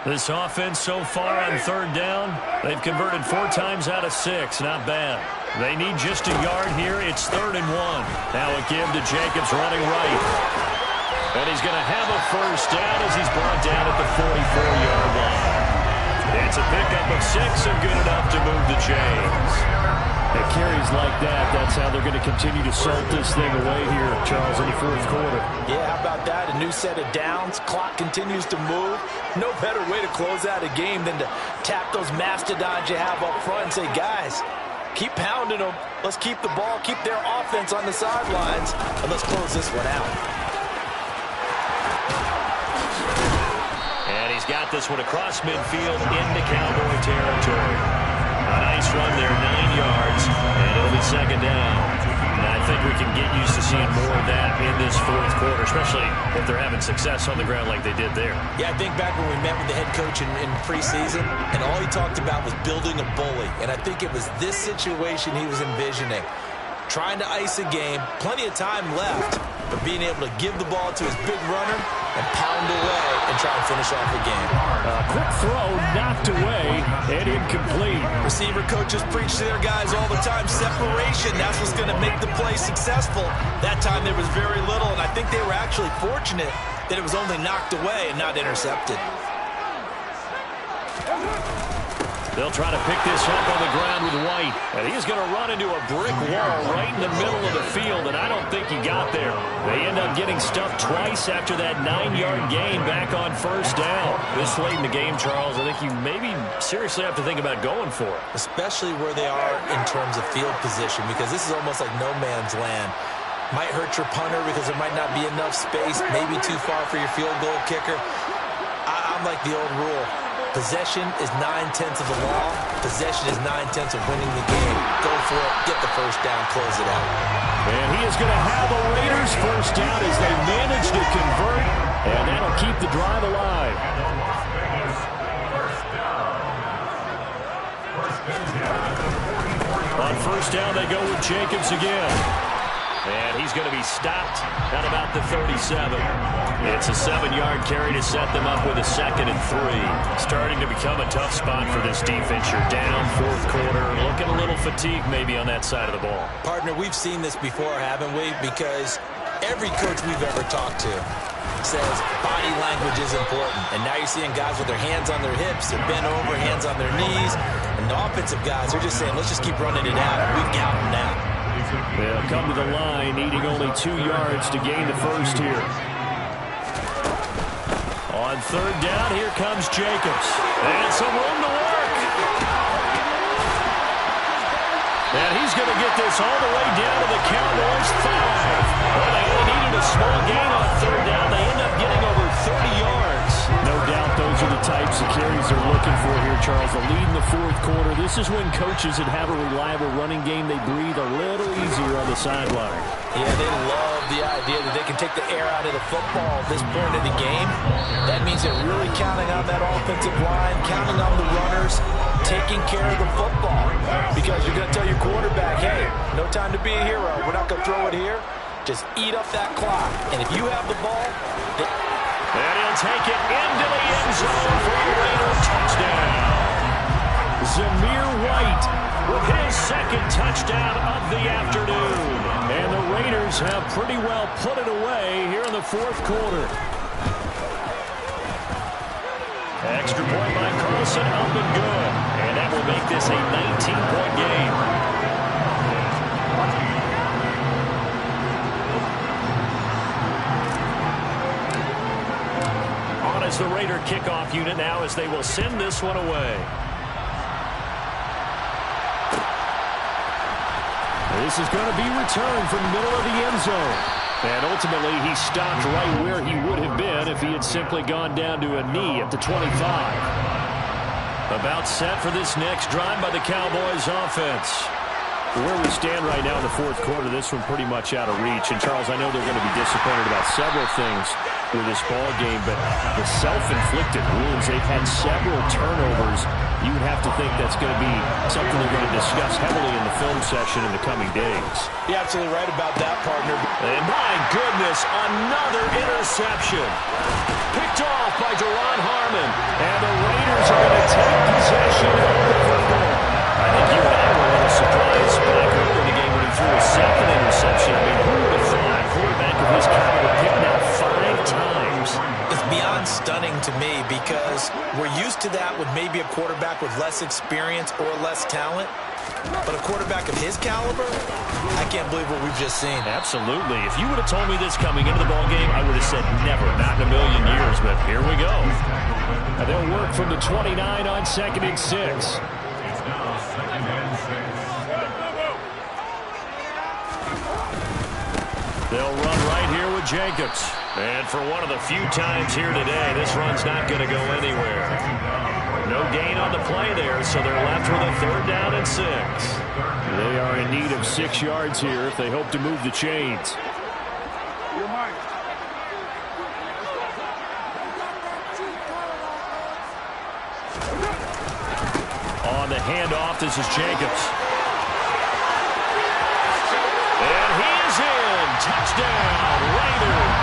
This offense so far on third down, they've converted 4 times out of 6. Not bad. They need just a yard here. It's 3rd and 1. Now a give to Jacobs running right. And he's going to have a first down as he's brought down at the 44-yard line. It's a pickup of 6 and good enough to move the chains. At carries like that, that's how they're going to continue to salt this thing away here, Charles, in the 4th quarter. Yeah, how about that? A new set of downs. Clock continues to move. No better way to close out a game than to tap those mastodons you have up front and say, guys, keep pounding them. Let's keep the ball, keep their offense on the sidelines, and let's close this one out. And he's got this one across midfield into Cowboy territory. A nice run there, 9 yards, and it'll be 2nd down. And I think we can get used to seeing more of that in this 4th quarter, especially if they're having success on the ground like they did there. Yeah, I think back when we met with the head coach in preseason, and all he talked about was building a bully. And I think it was this situation he was envisioning. Trying to ice a game, plenty of time left, but being able to give the ball to his big runner and pound away and try and finish off the game. Quick throw, knocked away, and incomplete. Receiver coaches preach to their guys all the time. Separation, that's what's going to make the play successful. That time there was very little, and I think they were actually fortunate that it was only knocked away and not intercepted. They'll try to pick this up on the ground with White. And he's going to run into a brick wall right in the middle of the field, and I don't think he got there. They end up getting stuffed twice after that 9-yard gain back on 1st down. This late in the game, Charles, I think you maybe seriously have to think about going for it. Especially where they are in terms of field position, because this is almost like no man's land. Might hurt your punter because there might not be enough space, maybe too far for your field goal kicker. I'm like the old rule. Possession is 9/10 of the law. Possession is 9/10 of winning the game. Go for it. Get the first down. Close it out. And he is going to have a Raiders first down as they manage to convert, and that'll keep the drive alive. On 1st down, they go with Jacobs again. And he's going to be stopped at about the 37. It's a 7-yard carry to set them up with a 2nd and 3. Starting to become a tough spot for this defense. You're down 4th quarter. Looking a little fatigued maybe on that side of the ball. Partner, we've seen this before, haven't we? Because every coach we've ever talked to says body language is important. And now you're seeing guys with their hands on their hips, they're bent over, hands on their knees. And the offensive guys are just saying, let's just keep running it out. We've got them now. They'll come to the line, needing only 2 yards to gain the first here. On 3rd down, here comes Jacobs. And some room to work. And he's going to get this all the way down to the Cowboys' 5. Well, they only needed a small gain on 3rd down. They end up getting over 30 yards. No doubt those are the types of carries they're looking for here, Charles. The lead in the 4th quarter. This is when coaches that have a reliable running game, they breathe a little easier on the sideline. Yeah, they love the idea that they can take the air out of the football at this point of the game. That means they're really counting on that offensive line, counting on the runners, taking care of the football. Because you're going to tell your quarterback, hey, no time to be a hero. We're not going to throw it here. Just eat up that clock. And if you have the ball, and he'll take it into the end zone for a Raider touchdown. Zamir White with his 2nd touchdown of the afternoon. And the Raiders have pretty well put it away here in the 4th quarter. Extra point by Carlson, up and good. And that will make this a 19-point game. As the Raider kickoff unit now as they will send this one away. This is going to be returned from the middle of the end zone. And ultimately, he stopped right where he would have been if he had simply gone down to a knee at the 25. About set for this next drive by the Cowboys offense. Where we stand right now in the 4th quarter, this one pretty much out of reach. And, Charles, I know they're going to be disappointed about several things with this ball game, but the self-inflicted wounds, they've had several turnovers. You would have to think that's going to be something they're going to discuss heavily in the film session in the coming days. You're absolutely right about that, partner. And my goodness, another interception. Picked off by Duron Harmon. And the should have the football. I think you and I were a little surprised back earlier in the game when he threw his second interception. I mean, who would have thought a quarterback of his caliber picked out 5 times? It's beyond stunning to me because we're used to that with maybe a quarterback with less experience or less talent. But a quarterback of his caliber, I can't believe what we've just seen. Absolutely. If you would have told me this coming into the ballgame, I would have said never, not in a million years. But here we go. And they'll work from the 29 on 2nd and 6. They'll run right here with Jacobs. And for one of the few times here today, this run's not going to go anywhere. No gain on the play there, so they're left with a 3rd down and 6. They are in need of 6 yards here if they hope to move the chains. On the handoff, this is Jacobs. And he is in. Touchdown, Raiders.